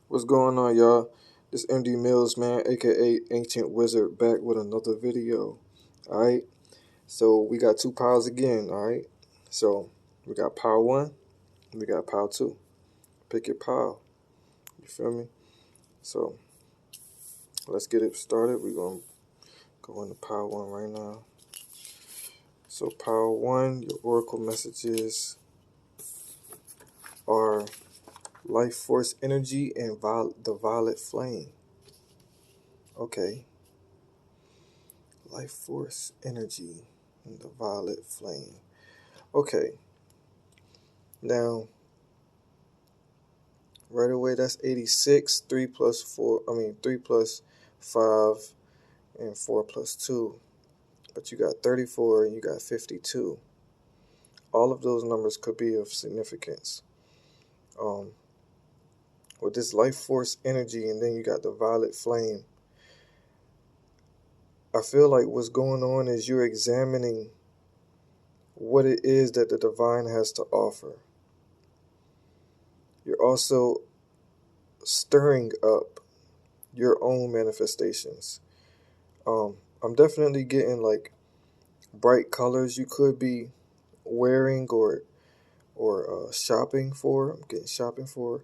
What's going on, y'all? This MD Millz, man, aka Ancient Wizard, back with another video. Alright, so we got two powers again, alright? So we got power one, and we got power two. Pick your power. You feel me? So let's get it started. We're gonna go into power one right now. So power one, your oracle messages are life force energy and the violet flame. Okay. Life force energy and the violet flame. Okay. Now, right away, that's 86. 3 plus 4, 3 plus 5 and 4 plus 2. But you got 34 and you got 52. All of those numbers could be of significance. With this life force energy, and then you got the violet flame, I feel like what's going on is you're examining what it is that the divine has to offer. You're also stirring up your own manifestations. I'm definitely getting like bright colors you could be wearing or shopping for. I'm getting shopping for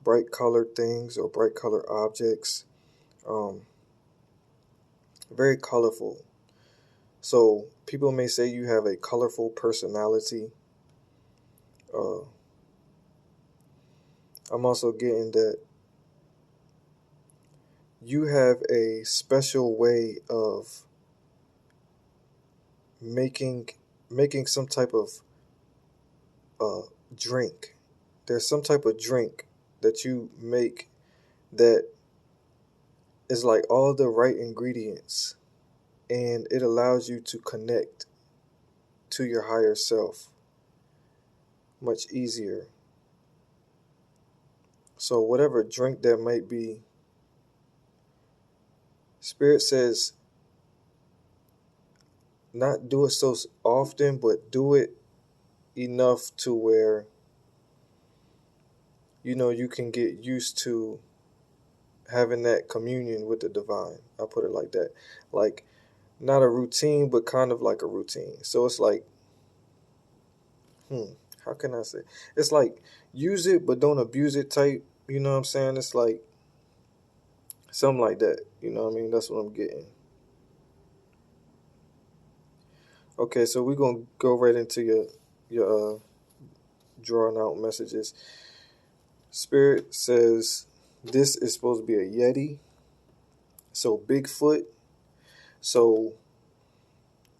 bright colored things or bright colored objects. Very colorful. So people may say you have a colorful personality. I'm also getting that you have a special way of making some type of drink. There's some type of drink that you make that is like all the right ingredients, and it allows you to connect to your higher self much easier. So whatever drink that might be, Spirit says not do it so often, but do it enough to where you can get used to having that communion with the divine. I'll put it like that. Like, not a routine, but kind of like a routine. So it's like, how can I say? It's like use it, but don't abuse it type. You know what I'm saying? It's like something like that. You know what I mean? That's what I'm getting. Okay, so we're going to go right into your drawing out messages. Spirit says this is supposed to be a Yeti. So Bigfoot. So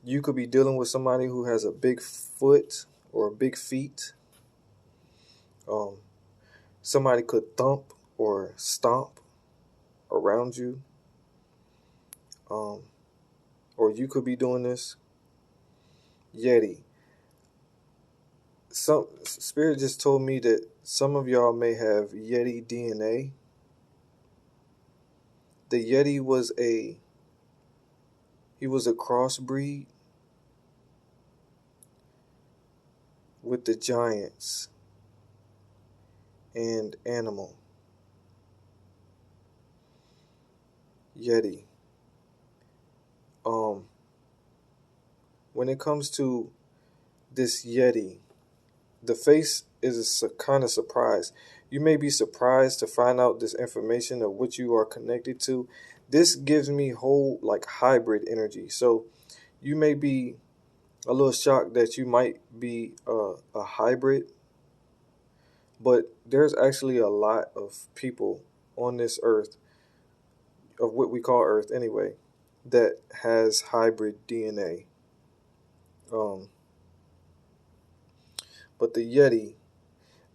you could be dealing with somebody who has a big foot or big feet. Somebody could thump or stomp around you. Or you could be doing this. Yeti. Some Spirit just told me that some of y'all may have Yeti DNA. The Yeti was a crossbreed with the giants and animal. Yeti. When it comes to this Yeti, the face is a kind of surprise. You may be surprised to find out this information of what you are connected to. This gives me whole like hybrid energy. So you may be a little shocked that you might be a hybrid, but there's actually a lot of people on this earth, of what we call Earth anyway, that has hybrid DNA. But the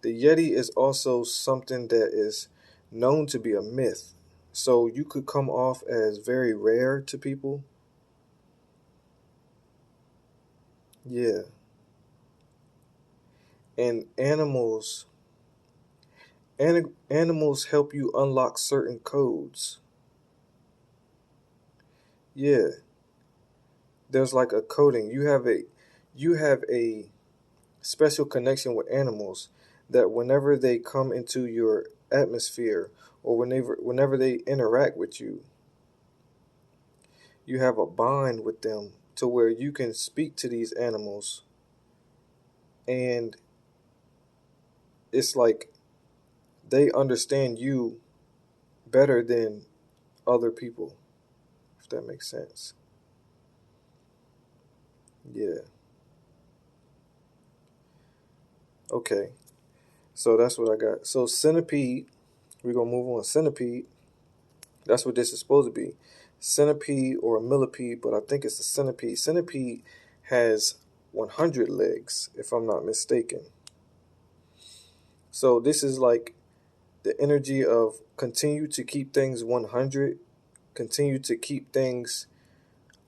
Yeti is also something that is known to be a myth. So you could come off as very rare to people. Yeah. And animals help you unlock certain codes. Yeah. There's like a coding. You have a special connection with animals that whenever they come into your atmosphere, or whenever they interact with you, you have a bond with them to where you can speak to these animals, and it's like they understand you better than other people, if that makes sense. Yeah. Okay. So that's what I got. So centipede, we're gonna move on. Centipede, that's what this is supposed to be. Centipede or a millipede, but I think it's a centipede. Centipede has 100 legs, if I'm not mistaken. So this is like the energy of continue to keep things 100, continue to keep things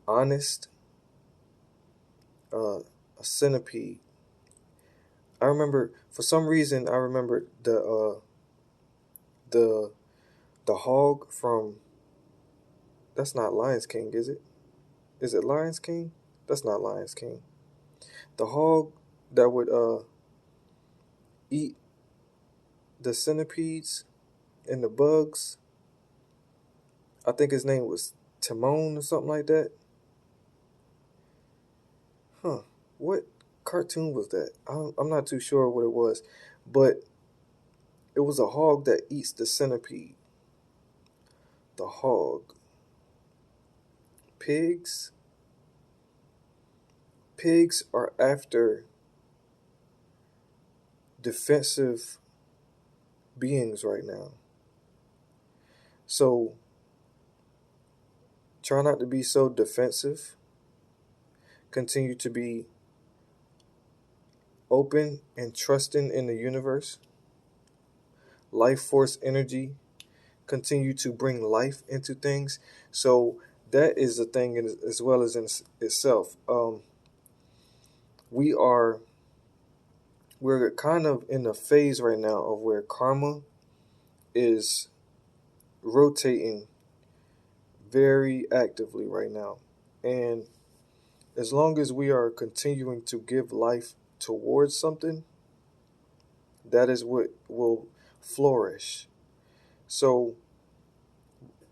honest. A centipede. I remember, for some reason, I remember the the hog from, that's not Lion's King, is it? Is it Lion's King? That's not Lion's King. The hog that would eat the centipedes and the bugs. I think his name was Timon or something like that. Huh. What cartoon was that? I'm not too sure what it was, but it was a hog that eats the centipede. The hog. Pigs. Pigs are after defensive beings right now. So try not to be so defensive. Continue to be open and trusting in the universe. Life force energy. Continue to bring life into things. So that is a thing as well as in itself. We are we're kind of in a phase right now of where karma is rotating very actively right now. And as long as we are continuing to give life towards something, that is what will flourish. So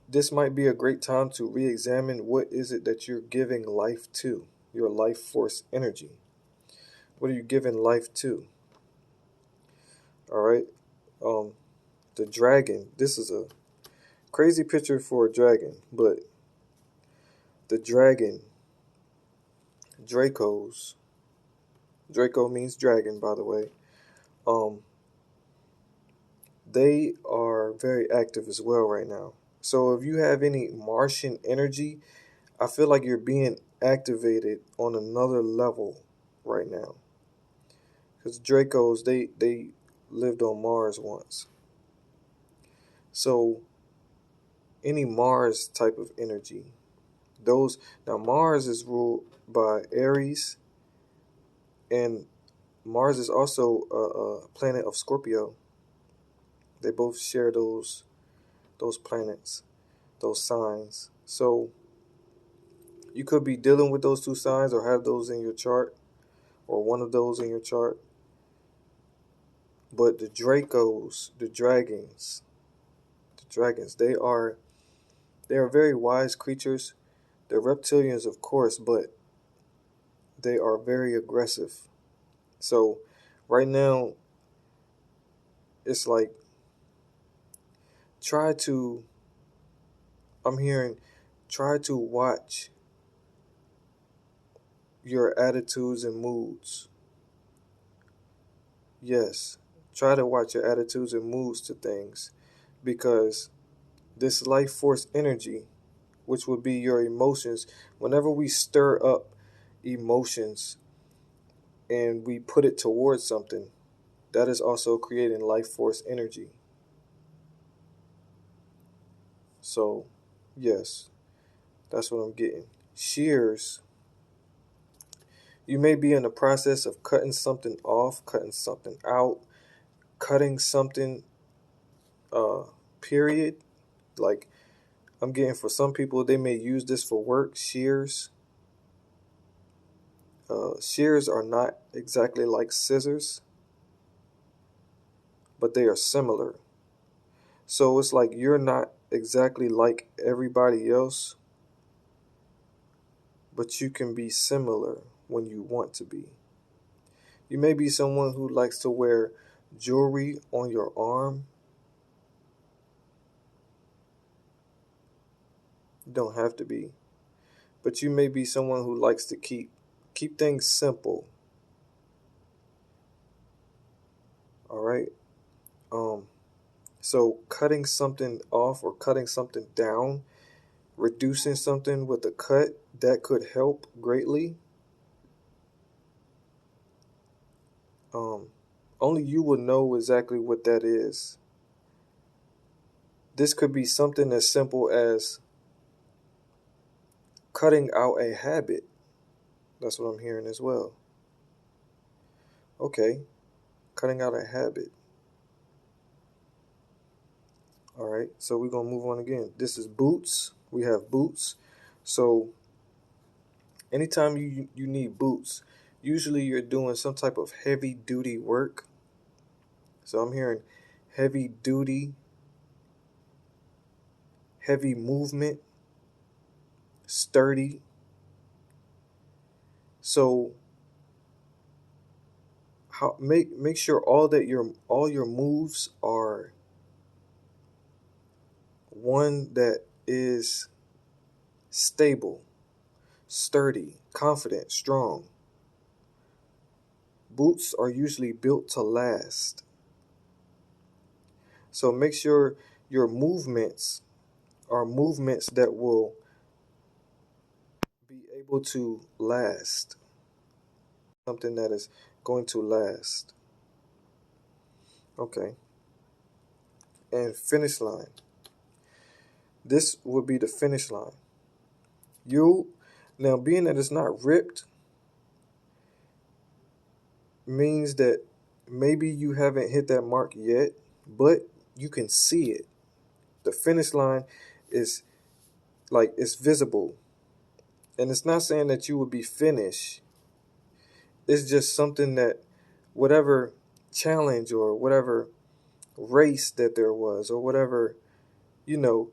this might be a great time to re-examine what is it that you're giving life to, your life force energy. What are you giving life to? All right. The dragon. This is a crazy picture for a dragon, but the dragon, Dracos. Draco means dragon, by the way. Um, they are very active as well right now. So if you have any Martian energy, I feel like you're being activated on another level right now. Because Dracos, they lived on Mars once. So any Mars type of energy, those now Mars is ruled by Aries, and Mars is also a planet of Scorpio. They both share those planets, those signs. So you could be dealing with those two signs or have those in your chart or one of those in your chart. But the Dracos, the dragons, they are very wise creatures. They're reptilians, of course, but they are very aggressive. So right now, it's like try to, I'm hearing, try to watch your attitudes and moods. Yes, try to watch your attitudes and moods to things, because this life force energy, which would be your emotions, whenever we stir up emotions and we put it towards something, that is also creating life force energy. So, yes, that's what I'm getting. Shears, you may be in the process of cutting something off, cutting something out, cutting something, uh, period. Like, I'm getting for some people, they may use this for work, shears. Shears are not exactly like scissors, but they are similar. So it's like you're not exactly like everybody else, but you can be similar when you want to be. You may be someone who likes to wear jewelry on your arm. You don't have to be. But you may be someone who likes to keep things simple. All right? Um so cutting something off or cutting something down, reducing something with a cut, that could help greatly. Um Only you will know exactly what that is. This could be something as simple as cutting out a habit. That's what I'm hearing as well. Okay, cutting out a habit. All right, so we're going to move on again. This is boots. We have boots. So anytime you need boots, usually you're doing some type of heavy duty work. So I'm hearing heavy duty, heavy movement, sturdy. So how make sure all your moves are one that is stable, sturdy, confident, strong. Boots are usually built to last. So make sure your movements are movements that will be able to last. Something that is going to last. Okay. And finish line. This would be the finish line. You now being that it's not ripped means that maybe you haven't hit that mark yet, but you can see it. The finish line is like it's visible. And it's not saying that you will be finished. It's just something that whatever challenge or whatever race that there was or whatever, you know,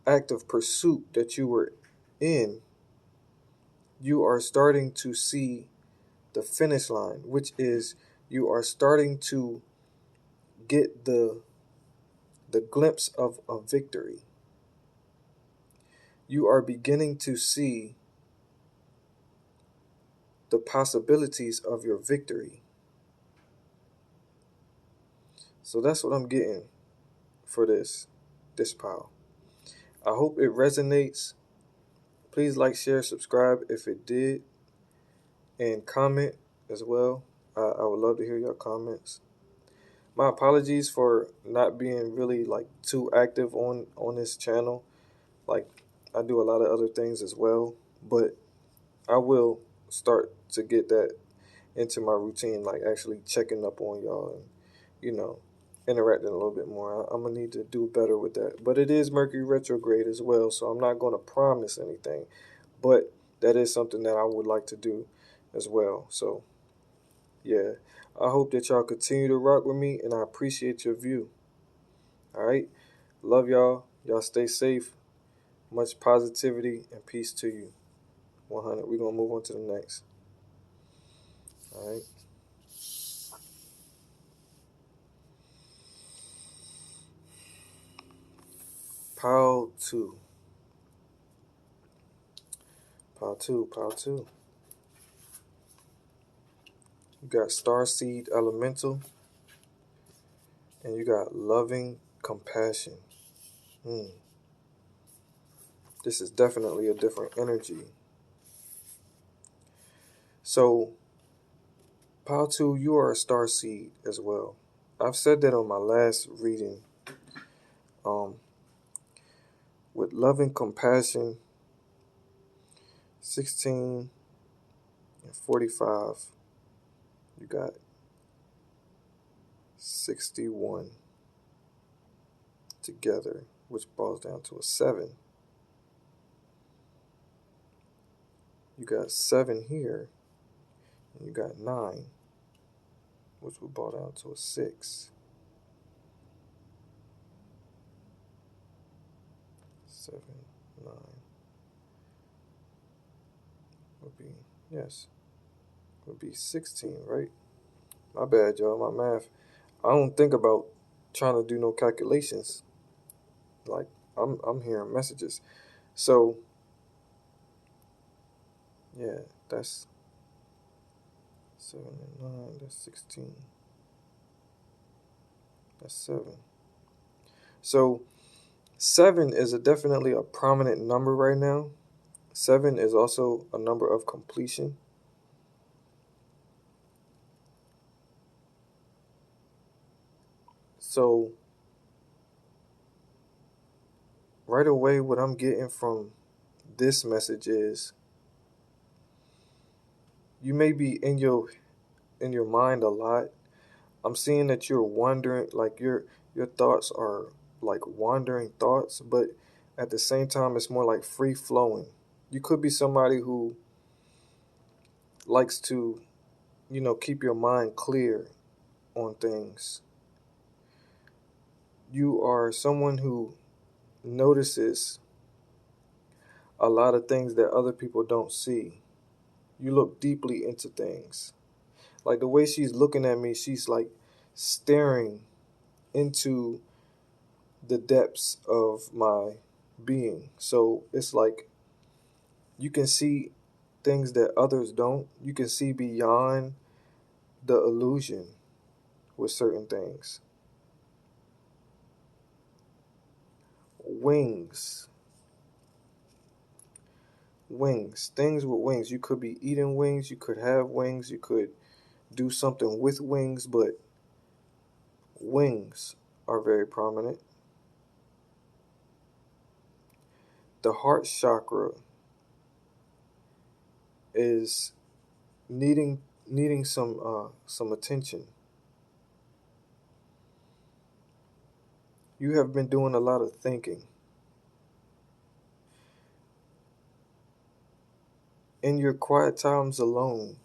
act of pursuit that you were in, you are starting to see the finish line, which is you are starting to get the glimpse of a victory. You are beginning to see the possibilities of your victory. So that's what I'm getting for this pile. I hope it resonates. Please like, share, subscribe if it did, and comment as well. I would love to hear your comments. My apologies for not being really like too active on this channel. Like I do a lot of other things as well, but I will start to get that into my routine, like actually checking up on y'all and you know interacting a little bit more. I'm gonna need to do better with that. But it is Mercury retrograde as well, so I'm not gonna promise anything, but that is something that I would like to do as well. So yeah, I hope that y'all continue to rock with me, and I appreciate your view. All right, love y'all. Y'all stay safe. Much positivity and peace to you. 100. We're gonna move on to the next. All right. Pile two. Pile two. Pile two. You got Starseed Elemental, and you got Loving Compassion. This is definitely a different energy. So, Pile two, you are a Starseed as well. I've said that on my last reading. With Loving Compassion, 16 and 45, you got 61 together, which boils down to a 7. You got 7 here, and you got 9, which will boil down to a 6. 7, 9 would be, yes, would be 16, right? My bad, y'all. My math. I don't think about trying to do no calculations. Like I'm hearing messages. So yeah, that's 7 and 9. That's 16. That's 7. So 7 is definitely a prominent number right now. 7 is also a number of completion. So right away, what I'm getting from this message is you may be in your mind a lot. I'm seeing that you're wondering, like your thoughts are like wandering thoughts, but at the same time, it's more like free flowing. You could be somebody who likes to, keep your mind clear on things. You are someone who notices a lot of things that other people don't see. You look deeply into things. Like the way she's looking at me, she's like staring into the depths of my being. So it's like you can see things that others don't. You can see beyond the illusion with certain things. Wings. Wings. Things with wings. You could be eating wings. You could have wings. You could do something with wings, but wings are very prominent. The heart chakra is needing some attention. You have been doing a lot of thinking. In your quiet times alone,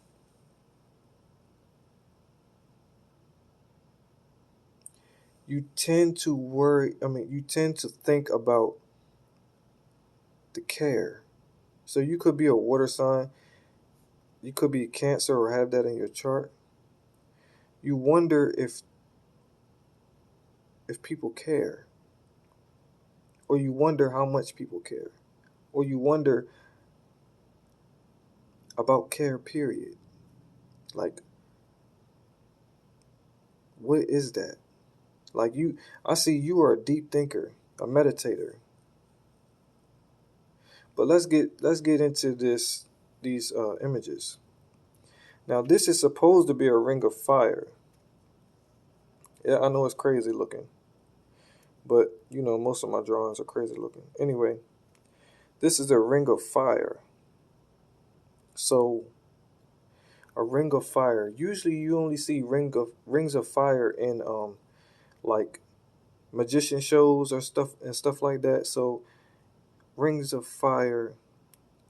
you tend to think about the care. So you could be a water sign, you could be Cancer or have that in your chart. You wonder if people care, or you wonder how much people care, or you wonder about care, period. Like, what is that? Like I see you are a deep thinker, a meditator. But let's get into these images. Now this is supposed to be a ring of fire. Yeah, I know it's crazy looking, but most of my drawings are crazy looking. Anyway, this is a ring of fire. So a ring of fire. Usually you only see rings of fire in like magician shows or stuff like that. So rings of fire,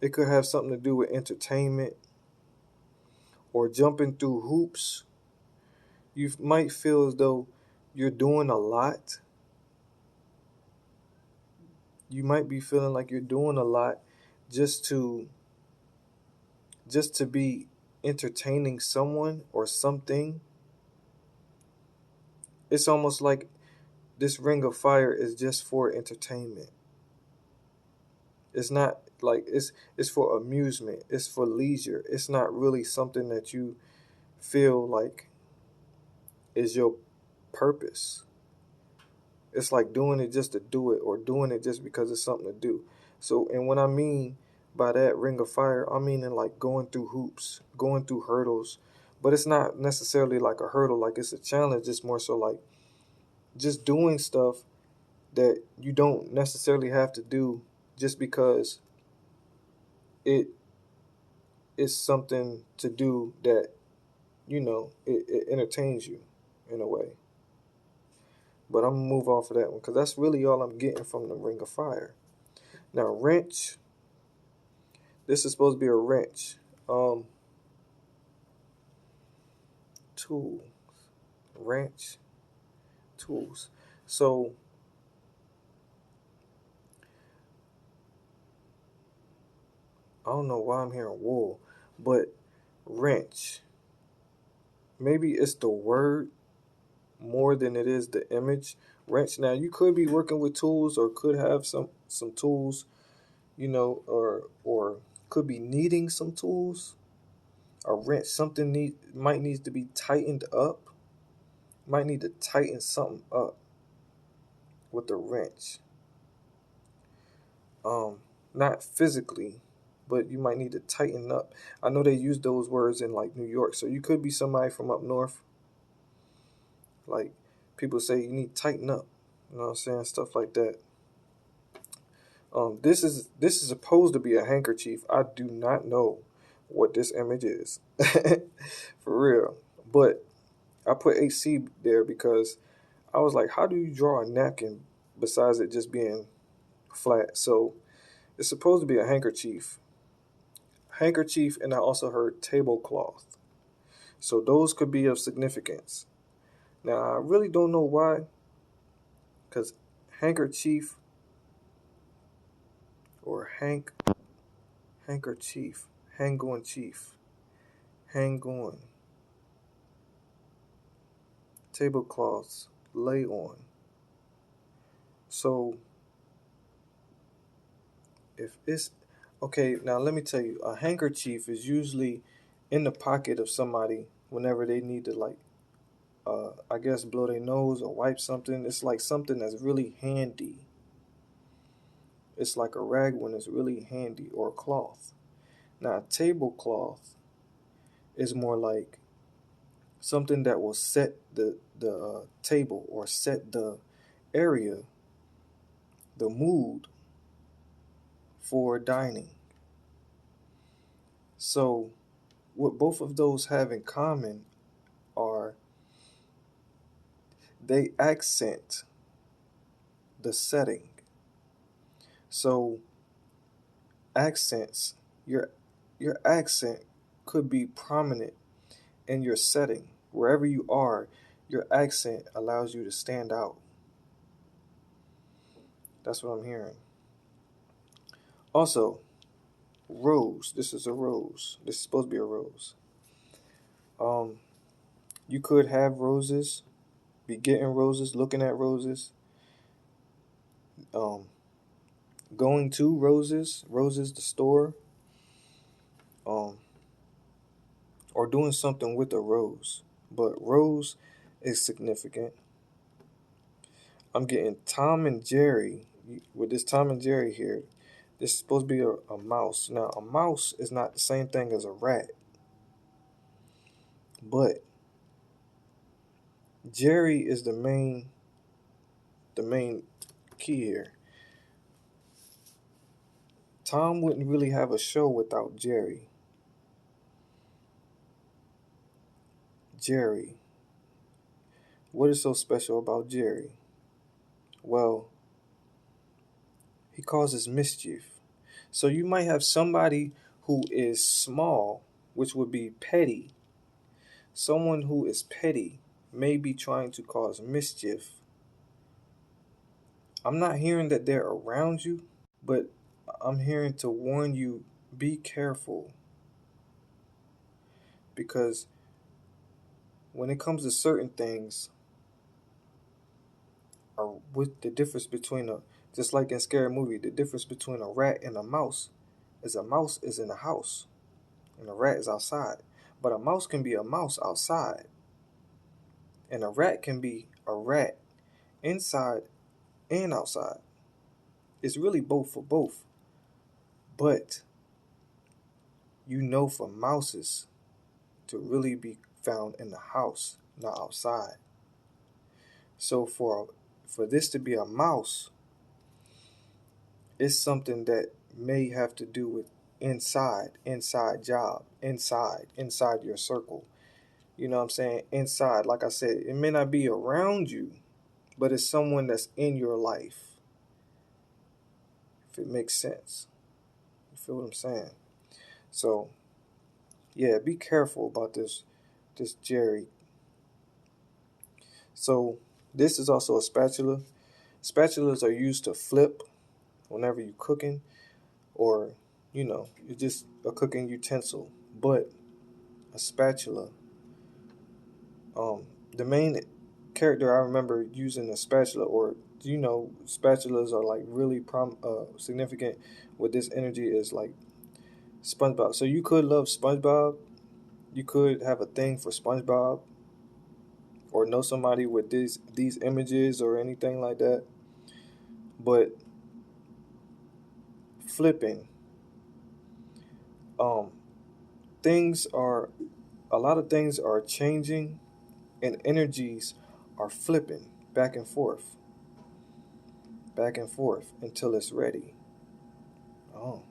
it could have something to do with entertainment or jumping through hoops. You might feel as though you're doing a lot. You might be feeling like you're doing a lot just to be entertaining someone or something. It's almost like this ring of fire is just for entertainment. It's not like it's for amusement. It's for leisure. It's not really something that you feel like is your purpose. It's like doing it just to do it or doing it just because it's something to do. So, and what I mean by that ring of fire, I mean in like going through hoops, going through hurdles. But it's not necessarily like a hurdle, like it's a challenge. It's more so like just doing stuff that you don't necessarily have to do just because it is something to do that, it entertains you in a way. But I'm going to move off of that one because that's really all I'm getting from the ring of fire. Now, wrench. This is supposed to be a wrench. Tool. Wrench. Tools. So I don't know why I'm hearing wool, but wrench. Maybe it's the word more than it is the image. Wrench. Now you could be working with tools or could have some tools, or could be needing some tools. A wrench, something might need to be tightened up. Might need to tighten something up with a wrench. Not physically, but you might need to tighten up. I know they use those words in like New York, so you could be somebody from up north. Like people say you need to tighten up. You know what I'm saying? Stuff like that. This is supposed to be a handkerchief. I do not know what this image is. For real. But I put HC there because I was like, how do you draw a napkin besides it just being flat? So it's supposed to be a handkerchief. Handkerchief, and I also heard tablecloth. So those could be of significance. Now I really don't know why, because handkerchief or handkerchief, hang on chief, hang on, tablecloths, lay on. So if it's okay, now let me tell you, a handkerchief is usually in the pocket of somebody whenever they need to I guess blow their nose or wipe something. It's like something that's really handy. It's like a rag when it's really handy, or a cloth. Now a tablecloth is more like something that will set the table or set the area, the mood for dining. So what both of those have in common are they accent the setting. So accents, your accent could be prominent in your setting. Wherever you are, your accent allows you to stand out. That's what I'm hearing. Also, rose. This is a rose. This is supposed to be a rose. Um, you could have roses, be getting roses, looking at roses, um, going to roses the store, um, or doing something with a rose. But rose is significant. I'm getting Tom and Jerry. With this Tom and Jerry here, this is supposed to be a mouse. Now, a mouse is not the same thing as a rat, but Jerry is the main key here. Tom wouldn't really have a show without Jerry. Jerry. What is so special about Jerry? Well, he causes mischief. So you might have somebody who is small, which would be petty. Someone who is petty may be trying to cause mischief. I'm not hearing that they're around you, but I'm hearing to warn you, be careful. Because when it comes to certain things, or with the difference between just like in Scary Movie, the difference between a rat and a mouse is in a house and a rat is outside. But a mouse can be a mouse outside, and a rat can be a rat inside and outside. It's really both for both. But for mouses to really be found in the house, not outside. So for this to be a mouse, it's something that may have to do with inside job, inside your circle. You know what I'm saying? Inside, like I said, it may not be around you, but it's someone that's in your life. If it makes sense. You feel what I'm saying? So, yeah, be careful about this Jerry. So, this is also a spatula. Spatulas are used to flip whenever you're cooking, or it's just a cooking utensil. But a spatula, the main character I remember using a spatula, or spatulas are like really significant with this energy, is like SpongeBob. So you could love SpongeBob, you could have a thing for SpongeBob, or know somebody with these images or anything like that. But flipping, um, a lot of things are changing, and energies are flipping back and forth until it's ready. Oh,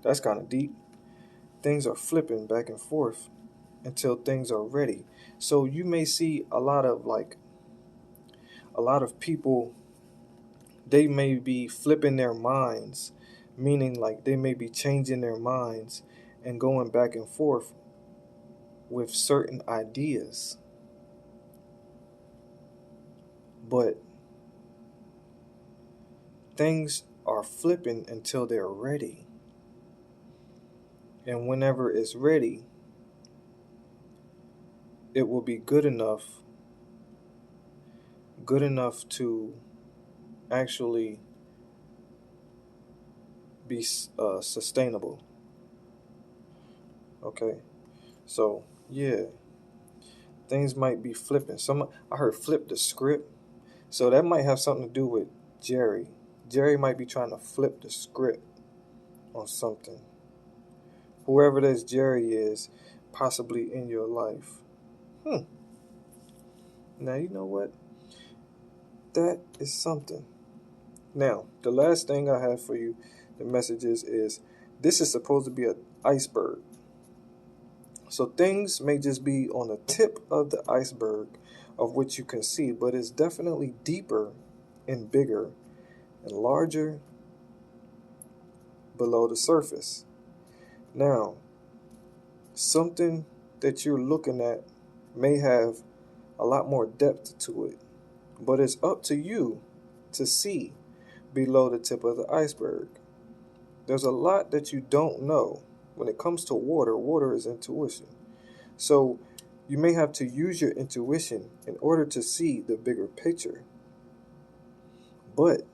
that's kind of deep. Things are flipping back and forth until things are ready. So you may see a lot of people, they may be flipping their minds, meaning like they may be changing their minds and going back and forth with certain ideas. But things are flipping until they're ready. And whenever it's ready, it will be good enough to actually be sustainable. Okay, so yeah, things might be flipping. I heard flip the script, so that might have something to do with Jerry. Jerry might be trying to flip the script on something. Whoever this Jerry is, possibly in your life. Now you know what? That is something. Now, the last thing I have for you, the messages is, this is supposed to be an iceberg. So things may just be on the tip of the iceberg of which you can see, but it's definitely deeper and bigger and larger below the surface. Now, something that you're looking at may have a lot more depth to it, but it's up to you to see below the tip of the iceberg. There's a lot that you don't know. When it comes to water is intuition. So you may have to use your intuition in order to see the bigger picture. But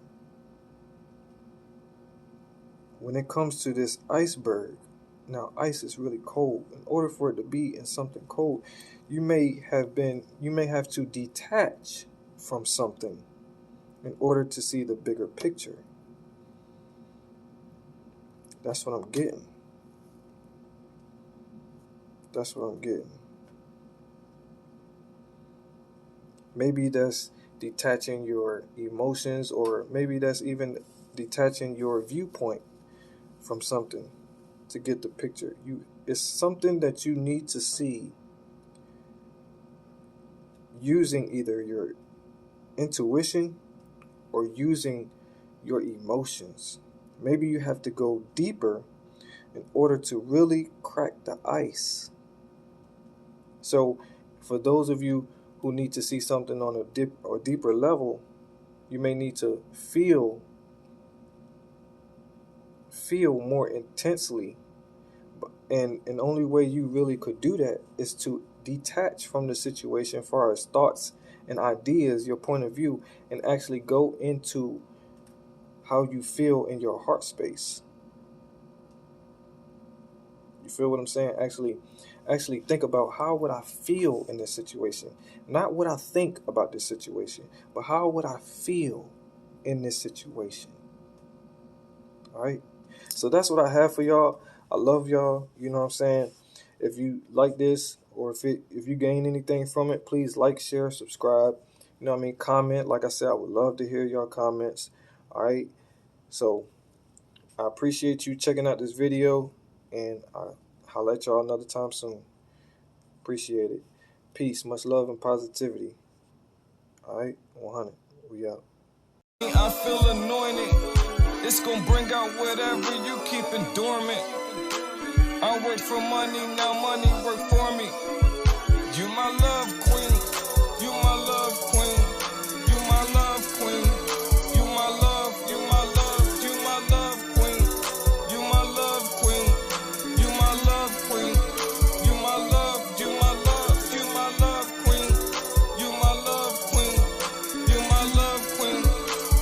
when it comes to this iceberg, now ice is really cold. In order for it to be in something cold, you may have to detach from something in order to see the bigger picture. That's what I'm getting. Maybe that's detaching your emotions, or maybe that's even detaching your viewpoint from something to get the picture. It's something that you need to see using either your intuition or using your emotions. Maybe you have to go deeper in order to really crack the ice. So for those of you who need to see something on a deeper level, you may need to feel more intensely. And the only way you really could do that is to detach from the situation as far as thoughts and ideas, your point of view, and actually go into how you feel in your heart space. You feel what I'm saying? Actually think about, how would I feel in this situation? Not what I think about this situation, but how would I feel in this situation? All right? So that's what I have for y'all. I love y'all. You know what I'm saying? If you like this, or if you gain anything from it, please like, share, subscribe. You know what I mean? Comment. Like I said, I would love to hear y'all comments. All right? So I appreciate you checking out this video, and I'll let y'all another time soon. Appreciate it. Peace, much love, and positivity. All right? 100. We out. I feel anointed. It's gonna bring out whatever you keeping dormant. I work for money, now money work for me. You my love queen.